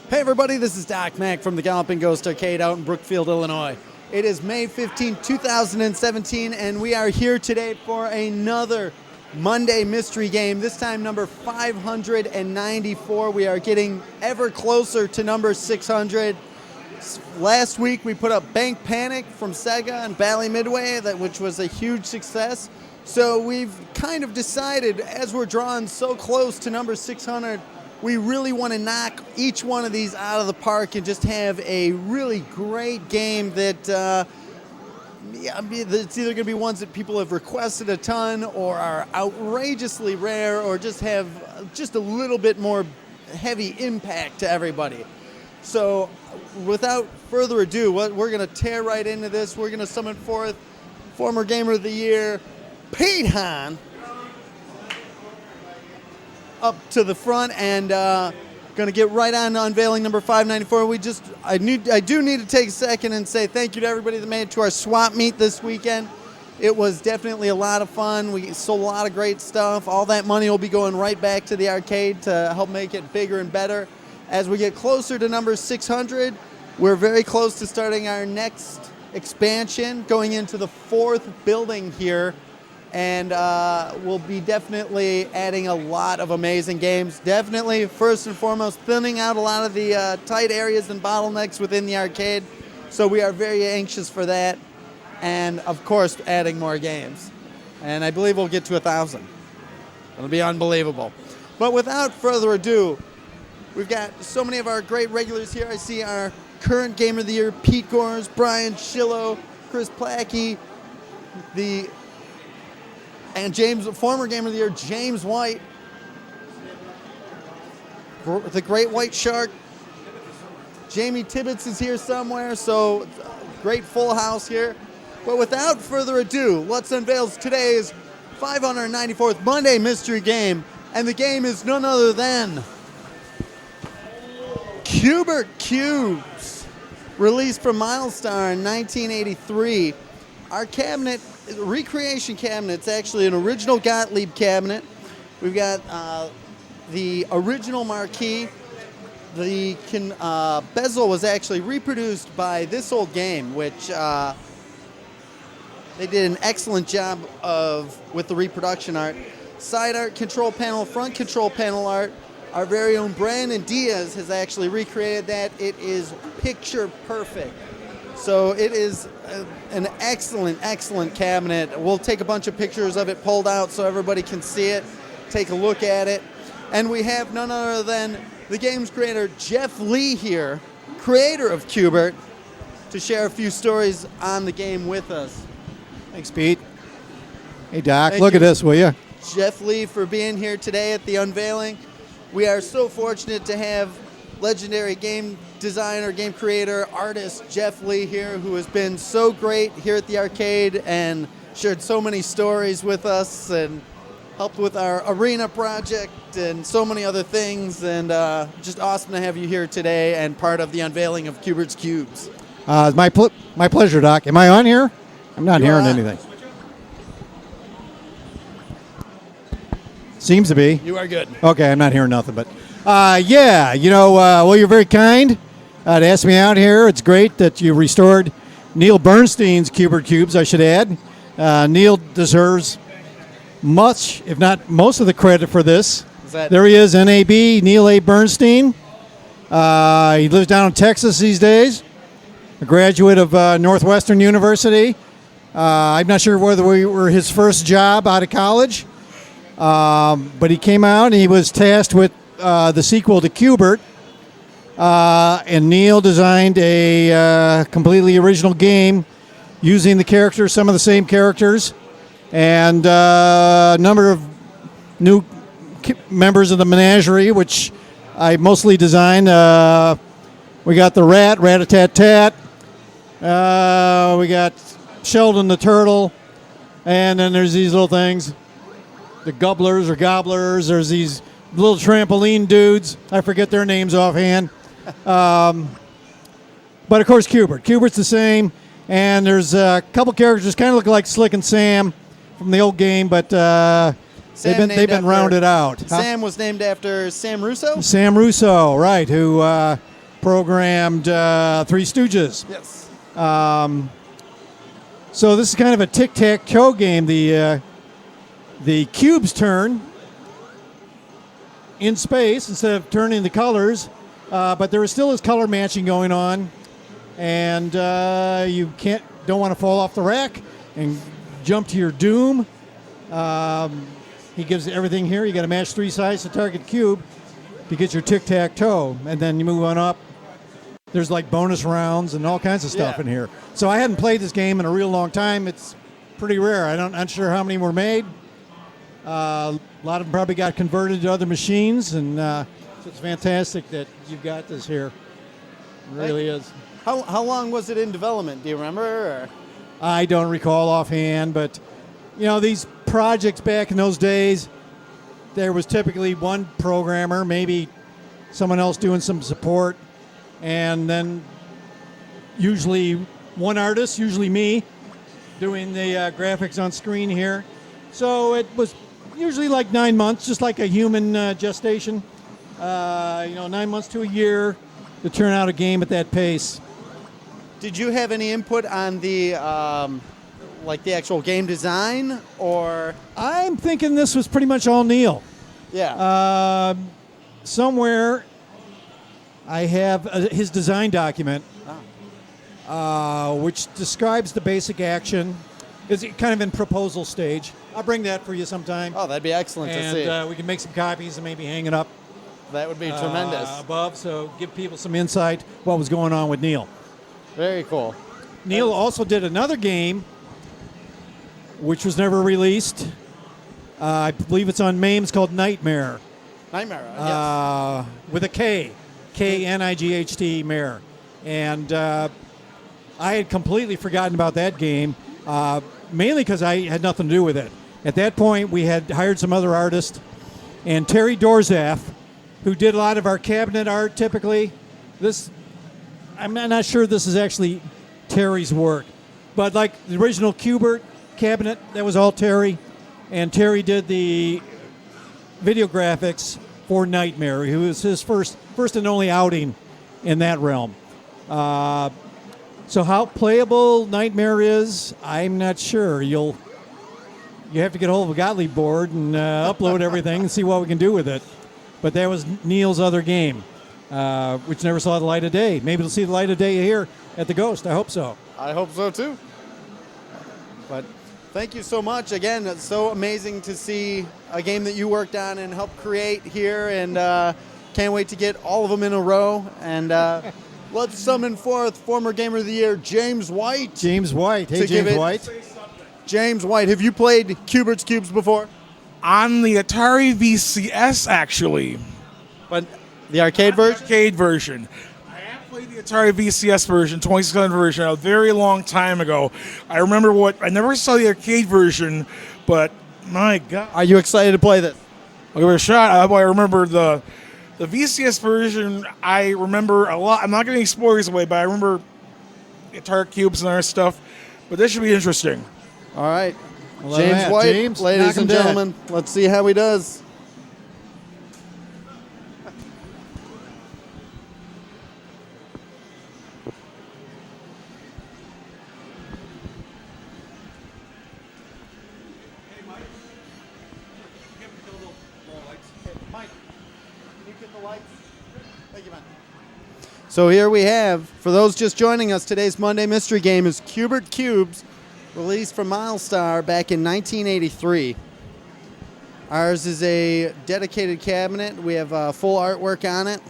Hey everybody, this is Doc Mack from the Galloping Ghost Arcade out in Brookfield, Illinois. It is May 15, 2017, and we are here today for another Monday mystery game, this time number 594. We are getting ever closer to number 600. Last week we put up Bank Panic from Sega and Bally Midway, which was a huge success. So we've kind of decided, as we're drawing so close to number 600, we really want to knock each one of these out of the park and just have a really great game that it's either going to be ones that people have requested a ton or are outrageously rare or just have just a little bit more heavy impact to everybody. So without further ado, we're going to tear right into this. We're going to summon forth former Gamer of the Year, Pete Hahn, up to the front, and going to get right on unveiling number 594. I do need to take a second and say thank you to everybody that made it to our swap meet this weekend. It was definitely a lot of fun. We sold a lot of great stuff. All that money will be going right back to the arcade to help make it bigger and better. As we get closer to number 600, we're very close to starting our next expansion, going into the fourth building here. And we'll be definitely adding a lot of amazing games. Definitely, first and foremost, thinning out a lot of the tight areas and bottlenecks within the arcade. So we are very anxious for that. And, of course, adding more games. And I believe we'll get to 1,000. It'll be unbelievable. But without further ado, we've got so many of our great regulars here. I see our current Gamer of the Year, Pete Gores, Brian Schillo, Chris Plackey, and former Gamer of the Year, James White, the Great White Shark. Jamie Tibbetts is here somewhere, so great full house here. But without further ado, let's unveil today's 594th Monday mystery game, and the game is none other than Kubrick Cubes, released from Milestar in 1983. Our cabinet, recreation cabinet, it's actually an original Gottlieb cabinet. We've got the original marquee. The bezel was actually reproduced by This Old Game, which they did an excellent job with the reproduction art. Side art, control panel, front control panel art. Our very own Brandon Diaz has actually recreated that. It is picture perfect. So it is an excellent, excellent cabinet. We'll take a bunch of pictures of it pulled out so everybody can see it, take a look at it. And we have none other than the game's creator, Jeff Lee here, creator of Kubert, to share a few stories on the game with us. Thanks, Pete. Hey, Doc, look at this, will you? Jeff Lee for being here today at the unveiling. We are so fortunate to have legendary game designer, game creator, artist Jeff Lee here, who has been so great here at the arcade and shared so many stories with us and helped with our arena project and so many other things. And just awesome to have you here today and part of the unveiling of Kubrick Cubes. It's my pleasure, Doc. Am I on here? I'm not hearing anything. Seems to be. You are good. Okay, I'm not hearing nothing, but yeah, well, you're very kind to ask me out here. It's great that you restored Neil Bernstein's Kubrick Cubes, I should add. Neil deserves much, if not most of the credit for this. There he is, NAB, Neil A. Bernstein. He lives down in Texas these days, a graduate of Northwestern University. I'm not sure whether we were his first job out of college, but he came out and he was tasked with the sequel to Kubert, and Neil designed a completely original game using some of the same characters, and a number of new members of the menagerie, which I mostly designed. We got the rat, Rat-a-tat-tat. We got Sheldon the turtle, and then there's these little things, the gobblers. There's these little trampoline dudes. I forget their names offhand. But of course, Kubert's the same, and there's a couple characters kind of look like Slick and Sam from the old game, but they've been rounded out. Sam was named after Sam Russo? Sam Russo, right, who programmed Three Stooges. Yes. So this is kind of a tic-tac-toe game. The cubes turn in space instead of turning the colors, but there still is color matching going on, and you don't want to fall off the rack and jump to your doom. He gives everything here. You got to match 3 sides to target cube to get your tic-tac-toe, and then you move on up. There's like bonus rounds and all kinds of stuff in here. So I hadn't played this game in a real long time. It's pretty rare. I'm not sure how many were made. A lot of them probably got converted to other machines, and so it's fantastic that you've got this here. It really is. How long was it in development? Do you remember? Or? I don't recall offhand, but these projects back in those days, there was typically one programmer, maybe someone else doing some support, and then usually one artist, usually me, doing the graphics on screen here. So it was usually like 9 months, just like a human gestation. 9 months to a year to turn out a game at that pace. Did you have any input on the the actual game design, or? I'm thinking this was pretty much all Neil. Yeah. Somewhere I have his design document, which describes the basic action. It's kind of in proposal stage. I'll bring that for you sometime. Oh, that'd be excellent to see. And we can make some copies and maybe hang it up. That would be tremendous. Above, so give people some insight what was going on with Neil. Very cool. Neil also did another game, which was never released. I believe it's on MAME. It's called Nightmare. Nightmare, yes. With a K. K-N-I-G-H-T, Mare. And I had completely forgotten about that game, mainly because I had nothing to do with it. At that point, we had hired some other artists, and Terry Dorzaf, who did a lot of our cabinet art typically. I'm not sure this is actually Terry's work, but like the original Kubert cabinet, that was all Terry, and Terry did the video graphics for Nightmare. It was his first and only outing in that realm. So how playable Nightmare is, I'm not sure. You have to get a hold of a Gottlieb board and upload everything and see what we can do with it. But that was Neil's other game, which never saw the light of day. Maybe it'll see the light of day here at the Ghost. I hope so. I hope so too. But thank you so much. Again, it's so amazing to see a game that you worked on and helped create here, and can't wait to get all of them in a row. And let's summon forth former Gamer of the Year, James White. James White. Hey, James White. James White, have you played Kubrick Cubes before? On the Atari VCS, actually. But the arcade version? Arcade version. I have played the Atari VCS version, 2600 version, a very long time ago. I never saw the arcade version, but my God. Are you excited to play this? I'll give it a shot. I remember the VCS version, I remember a lot. I'm not getting any spoilers away, but I remember Atari Cubes and other stuff. But this should be interesting. All right. James White, ladies and gentlemen, let's see how he does. So here we have, for those just joining us, today's Monday mystery game is Kubrick Cubes, released from Milestar back in 1983. Ours is a dedicated cabinet. We have full artwork on it.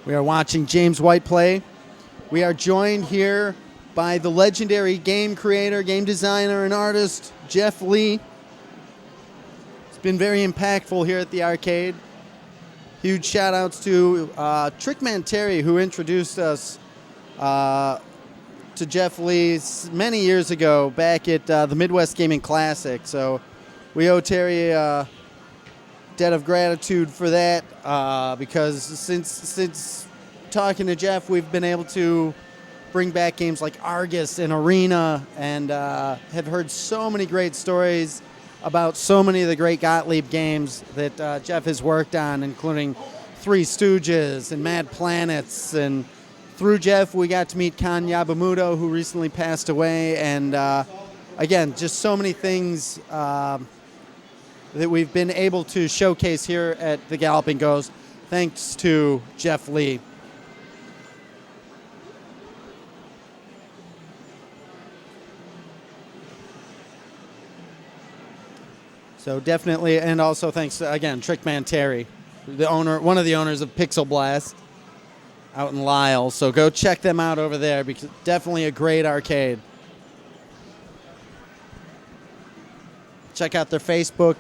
We are watching James White play. We are joined here by the legendary game creator, game designer, and artist, Jeff Lee. It's been very impactful here at the arcade. Huge shout outs to Trickman Terry, who introduced us to Jeff Lee many years ago back at the Midwest Gaming Classic. So we owe Terry a debt of gratitude for that because since talking to Jeff, we've been able to bring back games like Argus and Arena and have heard so many great stories about so many of the great Gottlieb games that Jeff has worked on, including Three Stooges and Mad Planets. And through Jeff, we got to meet Kan Yabamuto, who recently passed away. And again, just so many things that we've been able to showcase here at the Galloping Ghost, thanks to Jeff Lee. So definitely, and also thanks to, again, Trickman Terry, one of the owners of Pixel Blast out in Lisle. So go check them out over there, because definitely a great arcade. Check out their Facebook.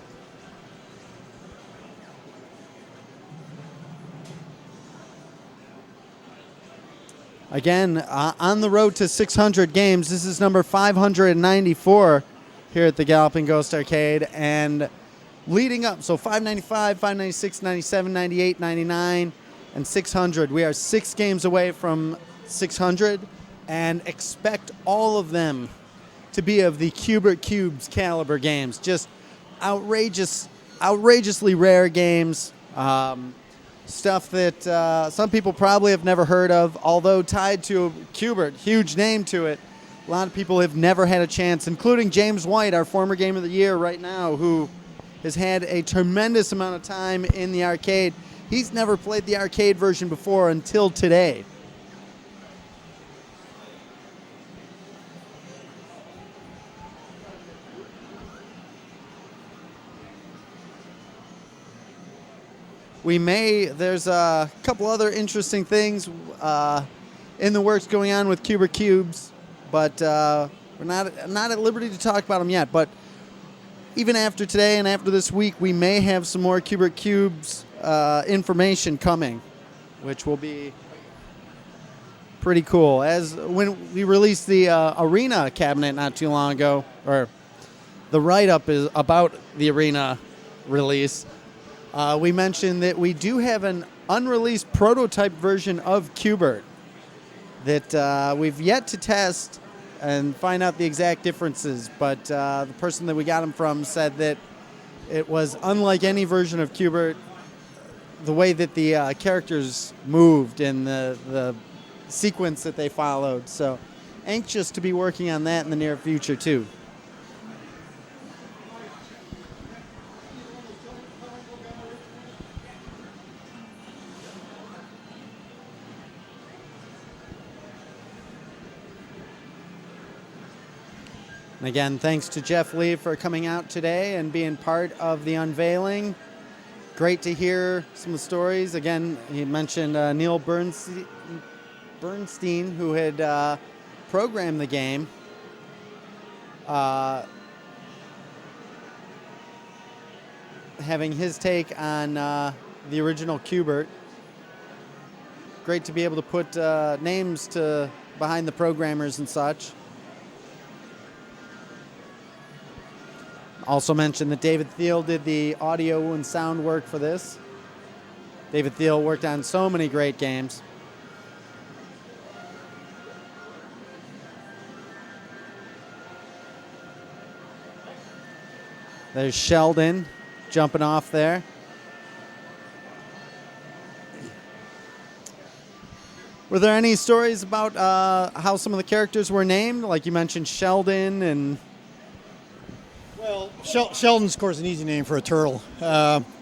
Again, on the road to 600 games. This is number 594 here at the Galloping Ghost Arcade. And leading up, so 595, 596, 97, 98, 99, and 600. We are 6 games away from 600, and expect all of them to be of the Kubrick Cubes caliber games. Just outrageously rare games. Stuff that some people probably have never heard of, although tied to Kubrick, huge name to it. A lot of people have never had a chance, including James White, our former Game of the Year right now, who has had a tremendous amount of time in the arcade. He's never played the arcade version before until today. There's a couple other interesting things in the works going on with Kubrick Cubes, but we're not at liberty to talk about them yet. But even after today and after this week, we may have some more Kubrick Cubes information coming, which will be pretty cool. As when we released the Arena cabinet not too long ago, or the write-up is about the Arena release, we mentioned that we do have an unreleased prototype version of Qbert that we've yet to test and find out the exact differences. But the person that we got them from said that it was unlike any version of Qbert, the way that the characters moved and the sequence that they followed. So anxious to be working on that in the near future too. And again, thanks to Jeff Lee for coming out today and being part of the unveiling. Great to hear some of the stories. Again, he mentioned Neil Bernstein, who had programmed the game. Having his take on the original Qbert. Great to be able to put names behind the programmers and such. Also mentioned that David Thiel did the audio and sound work for this. David Thiel worked on so many great games. There's Sheldon jumping off there. Were there any stories about how some of the characters were named? Like you mentioned Sheldon and... Well, Sheldon's, of course, an easy name for a turtle. The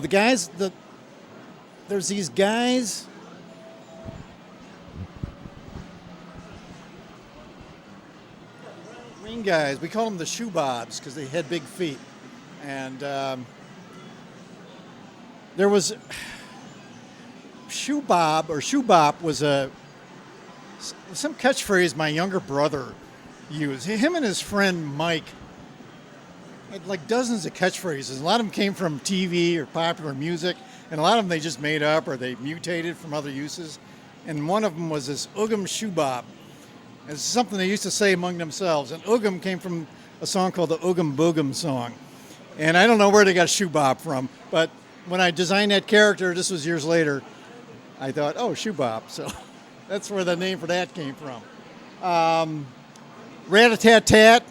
guys, there's these guys. Green guys, we call them the shoe bobs because they had big feet. And there was shoe bob or shoe bop was some catchphrase my younger brother used. Him and his friend Mike had like dozens of catchphrases. A lot of them came from TV or popular music, and a lot of them they just made up or they mutated from other uses. And one of them was this Oogum Shoe Bop. It's something they used to say among themselves. And Oogum came from a song called the Oogum Boogum song. And I don't know where they got Shoe Bop from, but when I designed that character, this was years later, I thought, oh, Shoe Bop. So that's where the name for that came from. Rat-a-tat-tat,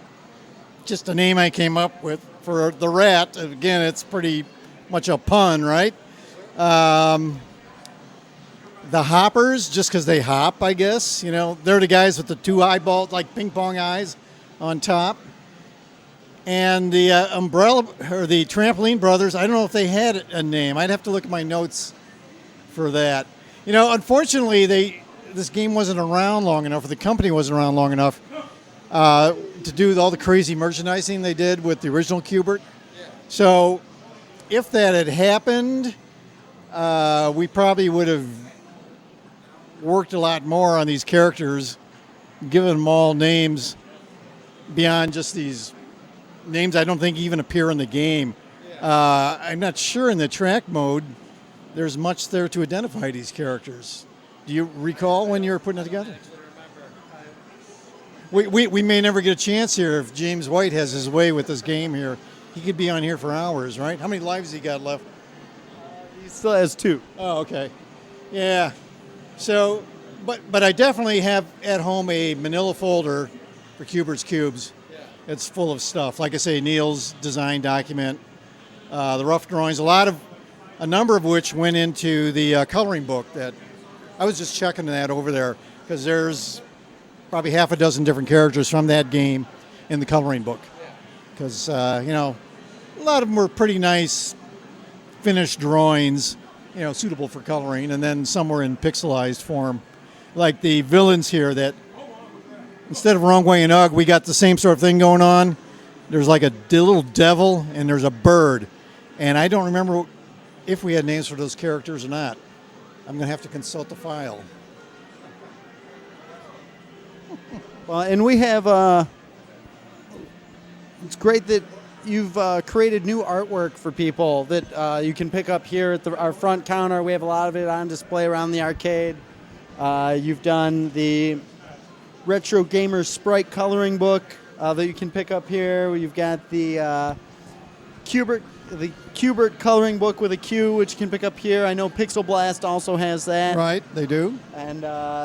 just a name I came up with for the rat. Again, it's pretty much a pun, right? The hoppers, just because they hop, I guess. You know, they're the guys with the two eyeballs, like ping pong eyes on top. And the umbrella, or the trampoline brothers, I don't know if they had a name. I'd have to look at my notes for that. You know, unfortunately, this game wasn't around long enough, or the company wasn't around long enough to do all the crazy merchandising they did with the original Cubert. So if that had happened, we probably would have worked a lot more on these characters, given them all names beyond just these names I don't think even appear in the game. I'm not sure in the track mode there's much there to identify these characters. Do you recall when you were putting it together? We may never get a chance here if James White has his way with this game here. He could be on here for hours, right? How many lives he got left? He still has 2. Oh, okay. Yeah. So, but I definitely have at home a manila folder for Kubrick Cubes. It's full of stuff. Like I say, Neil's design document, the rough drawings, a number of which went into the coloring book that I was just checking that over there because there's probably half a dozen different characters from that game in the coloring book. Because, you know, a lot of them were pretty nice finished drawings, you know, suitable for coloring, and then some were in pixelized form. Like the villains here that instead of Wrong Way and Ugg, we got the same sort of thing going on. There's like a little devil and there's a bird. And I don't remember if we had names for those characters or not. I'm going to have to consult the file. Well, and we have, it's great that you've created new artwork for people that you can pick up here at our front counter. We have a lot of it on display around the arcade. You've done the Retro Gamer Sprite coloring book that you can pick up here. You've got the Kubrick coloring book with a Q, which you can pick up here. I know Pixel Blast also has that. Right, they do. And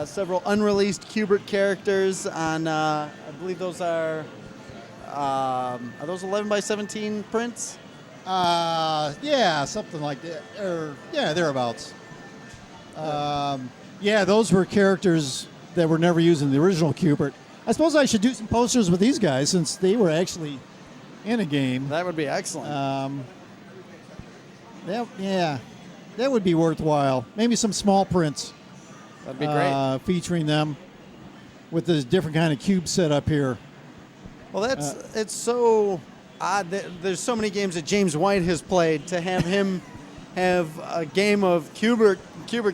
several unreleased Kubrick characters on, I believe those are those 11 by 17 prints? Yeah, something like that. Or, yeah, thereabouts. Yeah, those were characters that were never used in the original Kubrick. I suppose I should do some posters with these guys since they were actually in a game. That would be excellent. That would be worthwhile. Maybe some small prints. That'd be great. Featuring them with this different kind of cube setup here. Well, it's so odd that there's so many games that James White has played. To have him have a game of Kubrick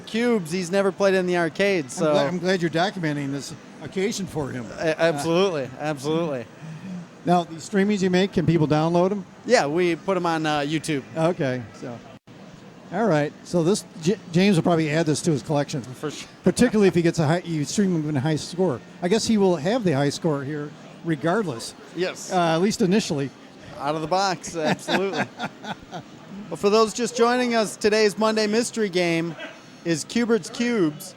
Cubes he's never played in the arcade. So I'm glad you're documenting this occasion for him. Absolutely, absolutely. Now, these streamings you make, can people download them? Yeah, we put them on YouTube. Okay, so all right. So this James will probably add this to his collection, For sure. particularly if he gets you stream him in a high score. I guess he will have the high score here, regardless. Yes. At least initially. Out of the box, absolutely. Well, for those just joining us, today's Monday mystery game is Kubrick Cubes,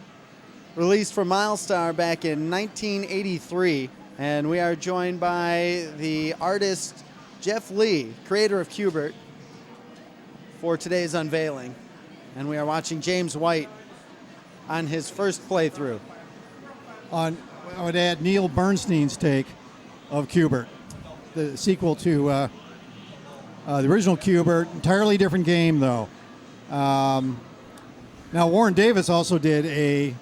released from Milestar back in 1983. And we are joined by the artist Jeff Lee, creator of Kubrick, for today's unveiling. And we are watching James White on his first playthrough. I would add Neil Bernstein's take of Kubrick, the sequel to the original Kubrick. Entirely different game, though. Now, Warren Davis also did a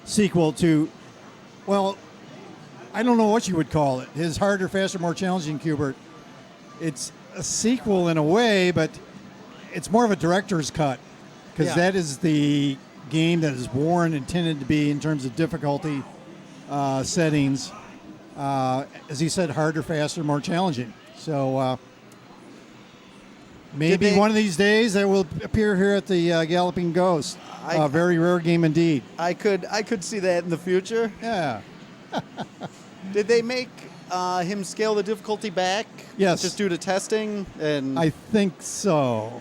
sequel to, well, I don't know what you would call it. His harder, faster, more challenging Kubrick. It's a sequel in a way, but it's more of a director's cut because that is the game that is Warren intended to be in terms of difficulty settings. As he said, harder, faster, more challenging. So maybe one of these days that will appear here at the Galloping Ghost. A very rare game indeed. I could see that in the future. Yeah. Did they make him scale the difficulty back? Yes. Just due to testing? And I think so.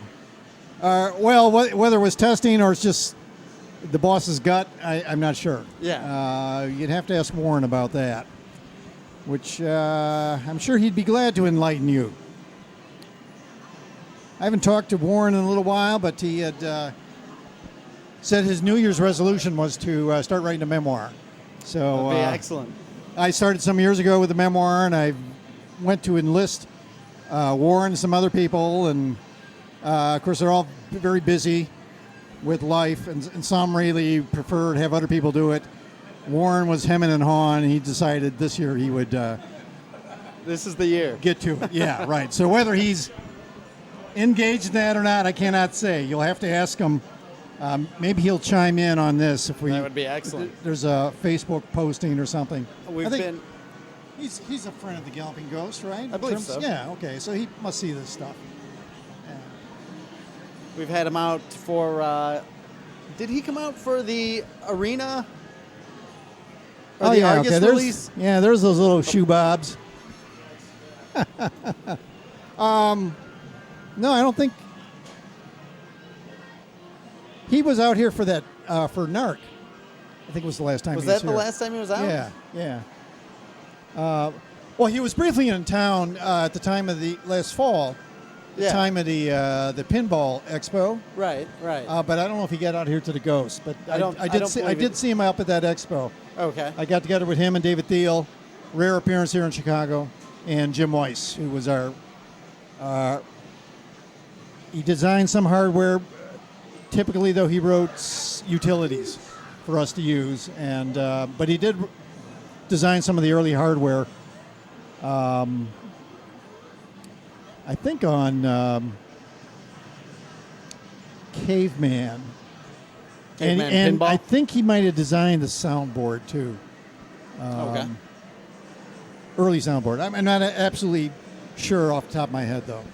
Well, whether it was testing or it's just the boss's gut, I'm not sure. Yeah. You'd have to ask Warren about that, which I'm sure he'd be glad to enlighten you. I haven't talked to Warren in a little while, but he had said his New Year's resolution was to start writing a memoir. So That'd be excellent. I started some years ago with a memoir, and I went to enlist Warren and some other people, and of course they're all very busy with life, and some really prefer to have other people do it. Warren was hemming and hawing, and he decided this year he would This is the year. get to it. Yeah, right. So whether he's engaged in that or not, I cannot say. You'll have to ask him. Maybe he'll chime in on this if we. That would be excellent. There's a Facebook posting or something. We've been. He's a friend of the Galloping Ghost, right? I believe so. Yeah. Okay. So he must see this stuff. We've had him out for. Did he come out for the arena? Or the Argus okay. release? There's those little shoe bobs. No, I don't think he was out here for that for NARC. I think it was the last time. Was he was that the here. last time he was out? Yeah. Well, he was briefly in town at the time of the last fall. The time of the pinball expo. Right. But I don't know if he got out here to the Ghost. But I did see him up at that expo. Okay. I got together with him and David Thiel, rare appearance here in Chicago, and Jim Weiss, who was our. He designed some hardware. Typically, though, he wrote utilities for us to use, and but he did design some of the early hardware. I think on Caveman. And Pinball? I think he might have designed the soundboard too. Okay. Early soundboard. I'm not absolutely sure off the top of my head, though.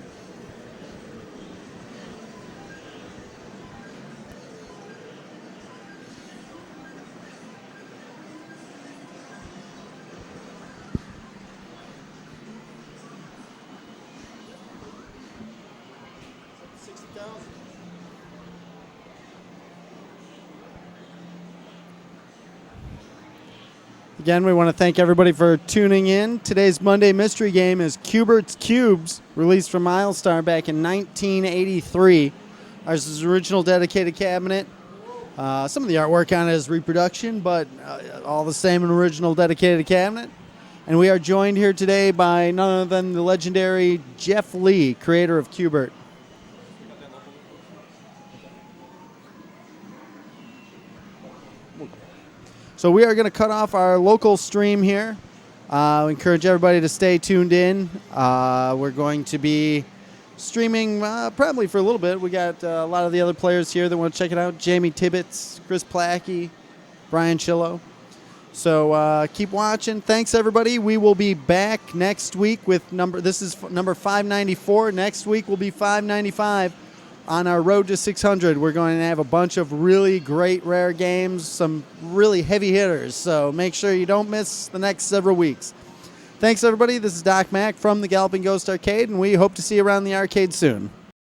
Again, we want to thank everybody for tuning in. Today's Monday mystery game is Kubrick Cubes, released from Milestar back in 1983. Ours is an original dedicated cabinet. Some of the artwork on it is reproduction, but all the same, an original dedicated cabinet. And we are joined here today by none other than the legendary Jeff Lee, creator of Kubrick. So we are going to cut off our local stream here. We encourage everybody to stay tuned in. We're going to be streaming probably for a little bit. We got a lot of the other players here that want to check it out. Jamie Tibbetts, Chris Plackey, Brian Chillo. So keep watching. Thanks, everybody. We will be back next week with this is number 594. Next week will be 595. On our road to 600, we're going to have a bunch of really great rare games, some really heavy hitters, so make sure you don't miss the next several weeks. Thanks, everybody. This is Doc Mack from the Galloping Ghost Arcade, and we hope to see you around the arcade soon.